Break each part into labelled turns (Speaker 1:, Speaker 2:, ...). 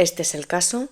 Speaker 1: Este es el caso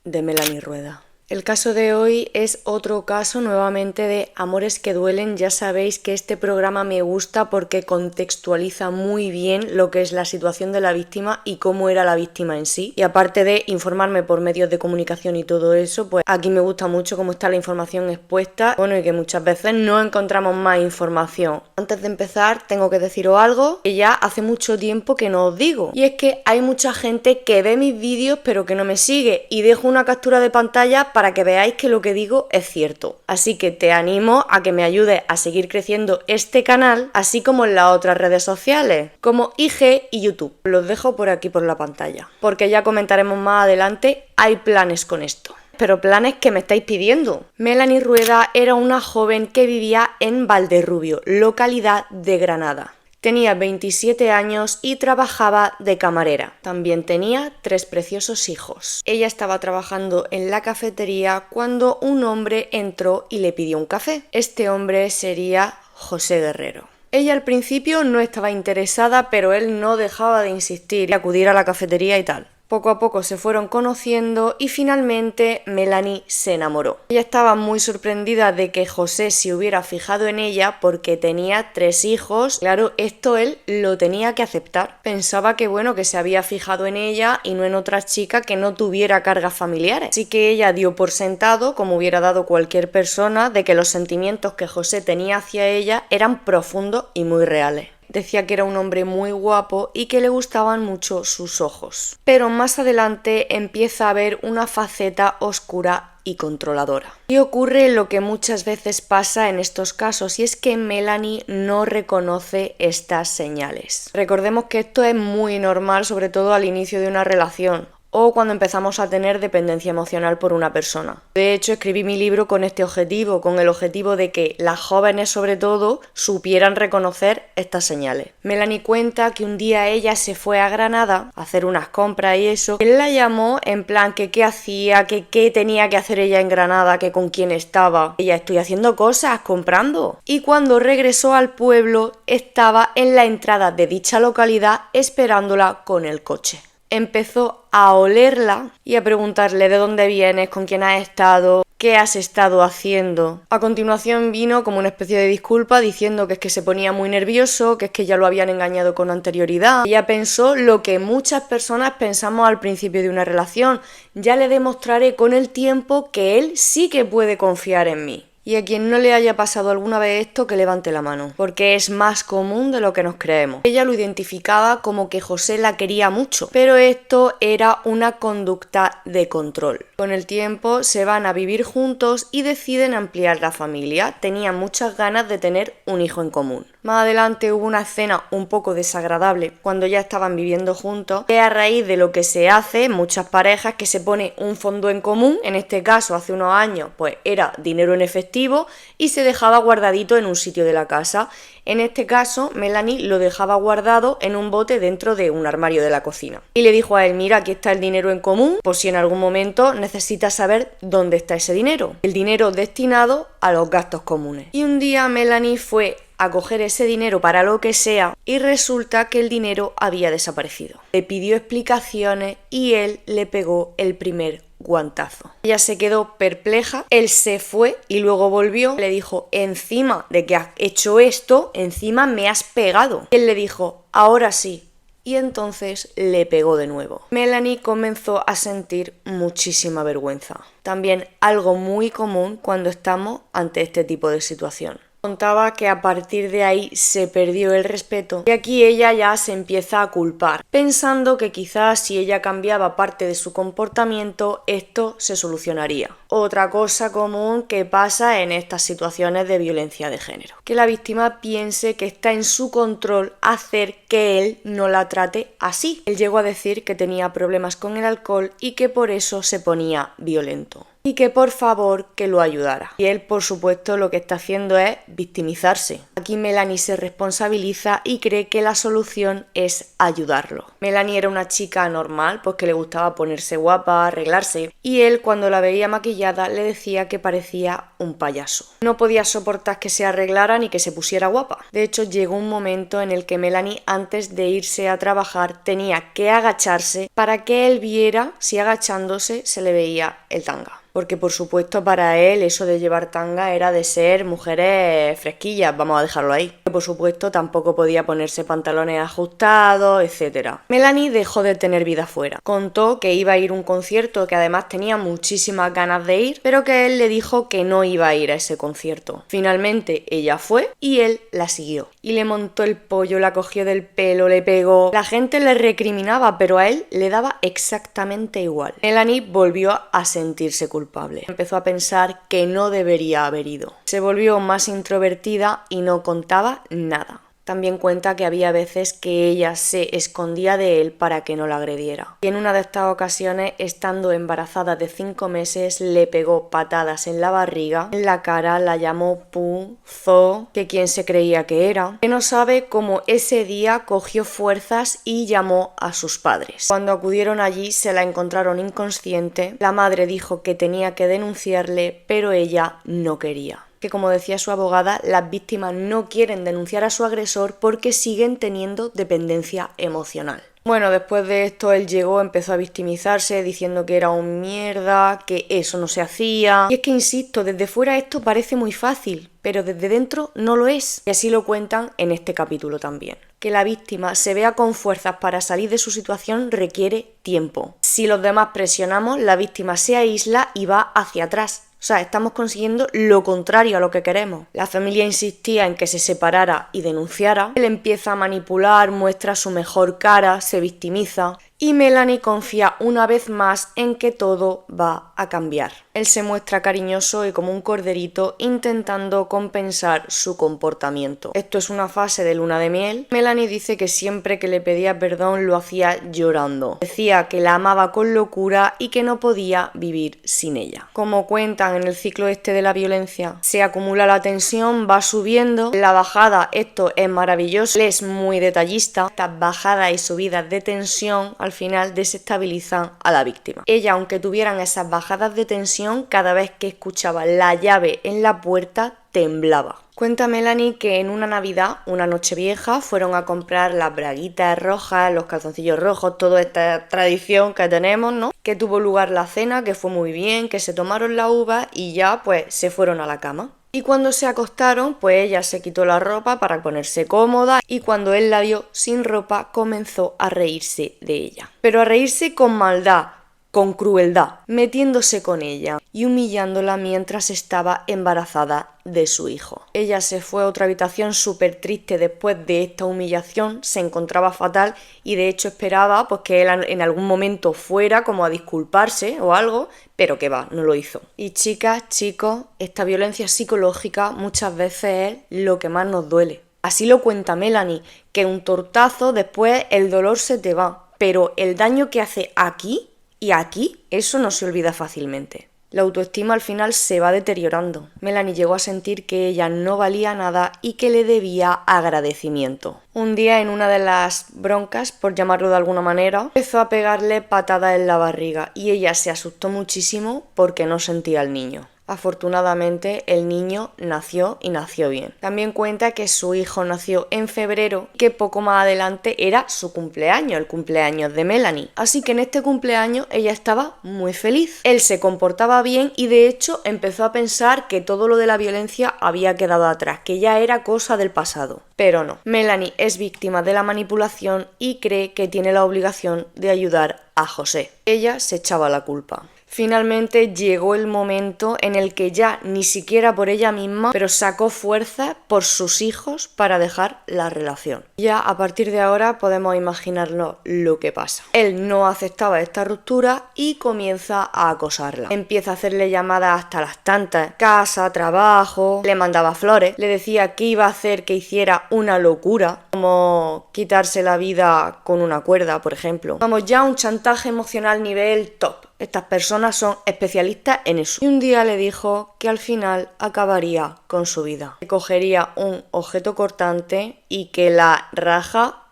Speaker 1: de Melanie Rueda. El caso de hoy es otro caso nuevamente de Amores que duelen. Ya sabéis que este programa me gusta porque contextualiza muy bien lo que es la situación de la víctima y cómo era la víctima en sí. Y aparte de informarme por medios de comunicación y todo eso, pues aquí me gusta mucho cómo está la información expuesta. Bueno, y que muchas veces no encontramos más información. Antes de empezar, tengo que deciros algo que ya hace mucho tiempo que no os digo. Y es que hay mucha gente que ve mis vídeos pero que no me sigue. Y dejo una captura de pantalla para que veáis que lo que digo es cierto. Así que te animo a que me ayudes a seguir creciendo este canal, así como en las otras redes sociales, como IG y YouTube. Los dejo por aquí por la pantalla, porque ya comentaremos más adelante, hay planes con esto. Pero planes que me estáis pidiendo. Melanie Rueda era una joven que vivía en Valderrubio, localidad de Granada. Tenía 27 años y trabajaba de camarera. También tenía 3 preciosos hijos. Ella estaba trabajando en la cafetería cuando un hombre entró y le pidió un café. Este hombre sería José Guerrero. Ella al principio no estaba interesada, pero él no dejaba de insistir y acudir a la cafetería y tal. Poco a poco se fueron conociendo y finalmente Melanie se enamoró. Ella estaba muy sorprendida de que José se hubiera fijado en ella porque tenía 3 hijos. Claro, esto él lo tenía que aceptar. Pensaba que bueno, que se había fijado en ella y no en otra chica que no tuviera cargas familiares. Así que ella dio por sentado, como hubiera dado cualquier persona, de que los sentimientos que José tenía hacia ella eran profundos y muy reales. Decía que era un hombre muy guapo y que le gustaban mucho sus ojos. Pero más adelante empieza a ver una faceta oscura y controladora. Y ocurre lo que muchas veces pasa en estos casos, y es que Melanie no reconoce estas señales. Recordemos que esto es muy normal, sobre todo al inicio de una relación, o cuando empezamos a tener dependencia emocional por una persona. De hecho, escribí mi libro con este objetivo, con el objetivo de que las jóvenes sobre todo supieran reconocer estas señales. Melanie cuenta que un día ella se fue a Granada a hacer unas compras y eso. Él la llamó en plan que qué hacía, que qué tenía que hacer ella en Granada, que con quién estaba. Ella, estoy haciendo cosas, comprando. Y cuando regresó al pueblo, estaba en la entrada de dicha localidad esperándola con el coche. Empezó a olerla y a preguntarle de dónde vienes, con quién has estado, qué has estado haciendo. A continuación vino como una especie de disculpa diciendo que es que se ponía muy nervioso, que es que ya lo habían engañado con anterioridad. Ella pensó lo que muchas personas pensamos al principio de una relación: ya le demostraré con el tiempo que él sí que puede confiar en mí. Y a quien no le haya pasado alguna vez esto, que levante la mano, porque es más común de lo que nos creemos. Ella lo identificaba como que José la quería mucho, pero esto era una conducta de control. Con el tiempo se van a vivir juntos y deciden ampliar la familia. Tenían muchas ganas de tener un hijo en común. Más adelante hubo una escena un poco desagradable cuando ya estaban viviendo juntos, que a raíz de lo que se hace en muchas parejas, que se pone un fondo en común. En este caso, hace unos años, pues era dinero en efectivo y se dejaba guardadito en un sitio de la casa. En este caso, Melanie lo dejaba guardado en un bote dentro de un armario de la cocina. Y le dijo a él: mira, aquí está el dinero en común, por si en algún momento necesitas saber dónde está ese dinero. El dinero destinado a los gastos comunes. Y un día Melanie fue a coger ese dinero para lo que sea y resulta que el dinero había desaparecido. Le pidió explicaciones y él le pegó el primer guantazo. Ella se quedó perpleja, él se fue y luego volvió. Le dijo: encima de que has hecho esto, encima me has pegado. Y él le dijo: ahora sí. Y entonces le pegó de nuevo. Melanie comenzó a sentir muchísima vergüenza. También algo muy común cuando estamos ante este tipo de situación. Contaba que a partir de ahí se perdió el respeto y aquí ella ya se empieza a culpar, pensando que quizás si ella cambiaba parte de su comportamiento esto se solucionaría. Otra cosa común que pasa en estas situaciones de violencia de género, que la víctima piense que está en su control hacer que él no la trate así. Él llegó a decir que tenía problemas con el alcohol y que por eso se ponía violento. y que por favor que lo ayudara. Y él, por supuesto, lo que está haciendo es victimizarse. Aquí Melanie se responsabiliza y cree que la solución es ayudarlo. Melanie era una chica normal, pues que le gustaba ponerse guapa, arreglarse, y él cuando la veía maquillada le decía que parecía un payaso. No podía soportar que se arreglara ni que se pusiera guapa. De hecho, llegó un momento en el que Melanie, antes de irse a trabajar, tenía que agacharse para que él viera si agachándose se le veía el tanga. Porque por supuesto para él eso de llevar tanga era de ser mujeres fresquillas, vamos a dejarlo ahí. Por supuesto tampoco podía ponerse pantalones ajustados, etc. Melanie dejó de tener vida fuera. Contó que iba a ir a un concierto que además tenía muchísimas ganas de ir, pero que él le dijo que no iba a ir a ese concierto. Finalmente ella fue y él la siguió. Y le montó el pollo, la cogió del pelo, le pegó. La gente le recriminaba, pero a él le daba exactamente igual. Melanie volvió a sentirse culpable. Empezó a pensar que no debería haber ido. Se volvió más introvertida y no contaba nada. También cuenta que había veces que ella se escondía de él para que no la agrediera. Y en una de estas ocasiones, estando embarazada de 5 meses, le pegó patadas en la barriga, en la cara, la llamó Puzo, que quién se creía que era, que no sabe cómo ese día cogió fuerzas y llamó a sus padres. Cuando acudieron allí se la encontraron inconsciente, la madre dijo que tenía que denunciarle, pero ella no quería. Que como decía su abogada, las víctimas no quieren denunciar a su agresor porque siguen teniendo dependencia emocional. Bueno, después de esto él llegó, empezó a victimizarse diciendo que era un mierda, que eso no se hacía. Y es que insisto, desde fuera esto parece muy fácil, pero desde dentro no lo es. Y así lo cuentan en este capítulo también. Que la víctima se vea con fuerzas para salir de su situación requiere tiempo. Si los demás presionamos, la víctima se aísla y va hacia atrás. O sea, estamos consiguiendo lo contrario a lo que queremos. La familia insistía en que se separara y denunciara. Él empieza a manipular, muestra su mejor cara, se victimiza. Y Melanie confía una vez más en que todo va a cambiar. Él se muestra cariñoso y como un corderito intentando compensar su comportamiento. Esto es una fase de luna de miel. Melanie dice que siempre que le pedía perdón lo hacía llorando. Decía que la amaba con locura y que no podía vivir sin ella. Como cuentan en el ciclo este de la violencia, se acumula la tensión, va subiendo. La bajada, esto es maravilloso, él es muy detallista. Estas bajadas y subidas de tensión al final desestabilizan a la víctima. Ella, aunque tuvieran esas bajadas de tensión, cada vez que escuchaba la llave en la puerta temblaba. Cuenta Melanie que en una Navidad, una Nochevieja, fueron a comprar las braguitas rojas, los calzoncillos rojos, toda esta tradición que tenemos, ¿no? Que tuvo lugar la cena, que fue muy bien, que se tomaron la uva y ya pues se fueron a la cama. Y cuando se acostaron, pues ella se quitó la ropa para ponerse cómoda y cuando él la vio sin ropa comenzó a reírse de ella. Pero a reírse con maldad, con crueldad, metiéndose con ella y humillándola mientras estaba embarazada de su hijo. Ella se fue a otra habitación súper triste después de esta humillación, se encontraba fatal y de hecho esperaba pues que él en algún momento fuera como a disculparse o algo, pero que va, no lo hizo. Y chicas, chicos, esta violencia psicológica muchas veces es lo que más nos duele. Así lo cuenta Melanie, que un tortazo después el dolor se te va, pero el daño que hace aquí y aquí, eso no se olvida fácilmente. La autoestima al final se va deteriorando. Melanie llegó a sentir que ella no valía nada y que le debía agradecimiento. Un día, en una de las broncas, por llamarlo de alguna manera, empezó a pegarle patadas en la barriga y ella se asustó muchísimo porque no sentía al niño. Afortunadamente, el niño nació y nació bien. También cuenta que su hijo nació en febrero, que poco más adelante era su cumpleaños, el cumpleaños de Melanie. Así que en este cumpleaños ella estaba muy feliz. Él se comportaba bien y de hecho empezó a pensar que todo lo de la violencia había quedado atrás, que ya era cosa del pasado. Pero no. Melanie es víctima de la manipulación y cree que tiene la obligación de ayudar a José. Ella se echaba la culpa. Finalmente llegó el momento en el que ya ni siquiera por ella misma, pero sacó fuerza por sus hijos para dejar la relación. Ya a partir de ahora podemos imaginarnos lo que pasa. Él no aceptaba esta ruptura y comienza a acosarla. Empieza a hacerle llamadas hasta las tantas, casa, trabajo, le mandaba flores, le decía que iba a hacer que hiciera una locura, como quitarse la vida con una cuerda, por ejemplo. Vamos, ya un chantaje emocional nivel top. Estas personas personas son especialistas en eso. Y un día le dijo que al final acabaría con su vida. Que cogería un objeto cortante y que la raja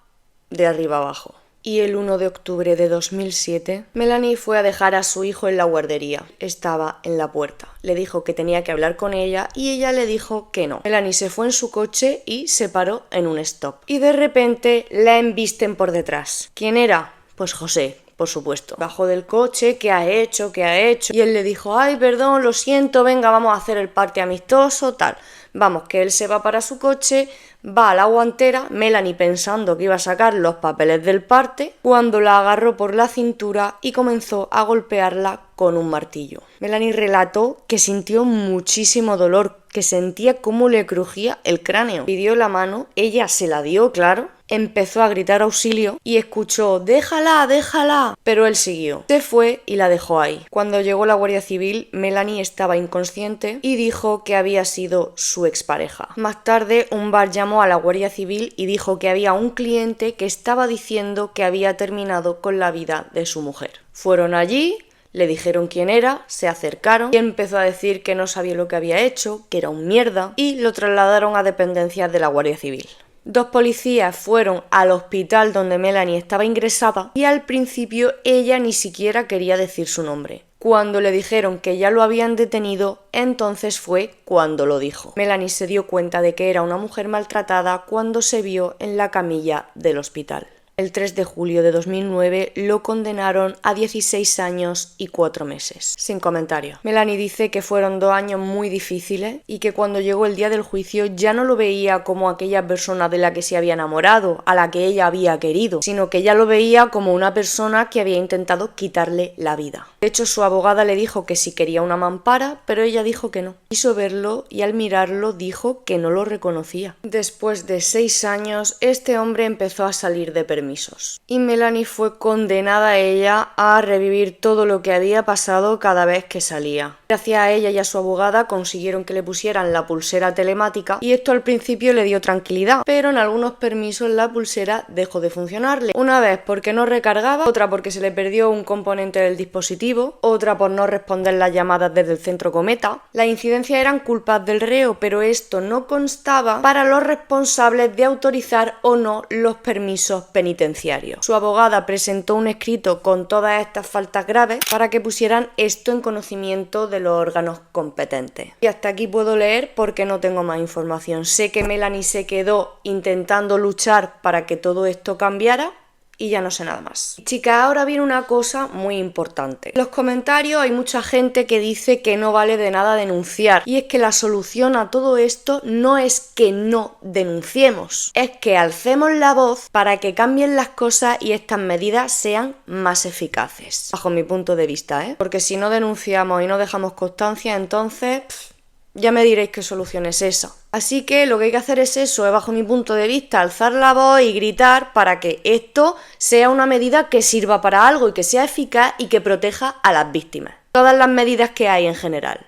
Speaker 1: de arriba abajo. Y el 1 de octubre de 2007, Melanie fue a dejar a su hijo en la guardería. Estaba en la puerta. Le dijo que tenía que hablar con ella y ella le dijo que no. Melanie se fue en su coche y se paró en un stop. Y de repente la embisten por detrás. ¿Quién era? Pues José. Por supuesto. Bajó del coche, ¿qué ha hecho? ¿Qué ha hecho? Y él le dijo, ay, perdón, lo siento, venga, vamos a hacer el parte amistoso, tal. Vamos, que él se va para su coche, va a la guantera, Melanie pensando que iba a sacar los papeles del parte, cuando la agarró por la cintura y comenzó a golpearla con un martillo. Melanie relató que sintió muchísimo dolor, que sentía cómo le crujía el cráneo. Pidió la mano, ella se la dio, claro, empezó a gritar auxilio y escuchó «déjala, déjala», pero él siguió. Se fue y la dejó ahí. Cuando llegó la Guardia Civil, Melanie estaba inconsciente y dijo que había sido su expareja. Más tarde, un bar llamó a la Guardia Civil y dijo que había un cliente que estaba diciendo que había terminado con la vida de su mujer. Fueron allí, le dijeron quién era, se acercaron y empezó a decir que no sabía lo que había hecho, que era un mierda, y lo trasladaron a dependencias de la Guardia Civil. 2 policías fueron al hospital donde Melanie estaba ingresada y al principio ella ni siquiera quería decir su nombre. Cuando le dijeron que ya lo habían detenido, entonces fue cuando lo dijo. Melanie se dio cuenta de que era una mujer maltratada cuando se vio en la camilla del hospital. El 3 de julio de 2009 lo condenaron a 16 años y 4 meses. Sin comentarios. Melanie dice que fueron 2 años muy difíciles y que cuando llegó el día del juicio ya no lo veía como aquella persona de la que se había enamorado, a la que ella había querido, sino que ya lo veía como una persona que había intentado quitarle la vida. De hecho, su abogada le dijo que si quería una mampara, pero ella dijo que no. Quiso verlo y al mirarlo dijo que no lo reconocía. Después de 6 años, este hombre empezó a salir de permisos. Y Melanie fue condenada a ella a revivir todo lo que había pasado cada vez que salía. Gracias a ella y a su abogada consiguieron que le pusieran la pulsera telemática y esto al principio le dio tranquilidad, pero en algunos permisos la pulsera dejó de funcionarle. Una vez porque no recargaba, otra porque se le perdió un componente del dispositivo, otra por no responder las llamadas desde el centro Cometa. Las incidencias eran culpas del reo, pero esto no constaba para los responsables de autorizar o no los permisos penitenciarios. Su abogada presentó un escrito con todas estas faltas graves para que pusieran esto en conocimiento de los órganos competentes. Y hasta aquí puedo leer porque no tengo más información. Sé que Melanie se quedó intentando luchar para que todo esto cambiara y ya no sé nada más. Chicas, ahora viene una cosa muy importante. En los comentarios hay mucha gente que dice que no vale de nada denunciar. Y es que la solución a todo esto no es que no denunciemos, es que alcemos la voz para que cambien las cosas y estas medidas sean más eficaces. Bajo mi punto de vista, ¿eh? Porque si no denunciamos y no dejamos constancia, entonces ya me diréis qué solución es esa. Así que lo que hay que hacer es eso, bajo mi punto de vista, alzar la voz y gritar para que esto sea una medida que sirva para algo y que sea eficaz y que proteja a las víctimas. Todas las medidas que hay en general.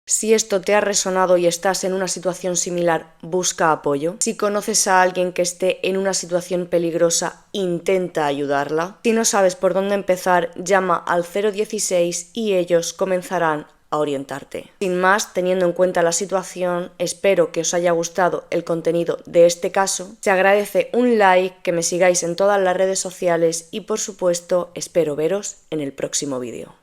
Speaker 1: Si esto te ha resonado y estás en una situación similar, busca apoyo. Si conoces a alguien que esté en una situación peligrosa, intenta ayudarla. Si no sabes por dónde empezar, llama al 016 y ellos comenzarán a orientarte. Sin más, teniendo en cuenta la situación, espero que os haya gustado el contenido de este caso. Se agradece un like, que me sigáis en todas las redes sociales y por supuesto espero veros en el próximo vídeo.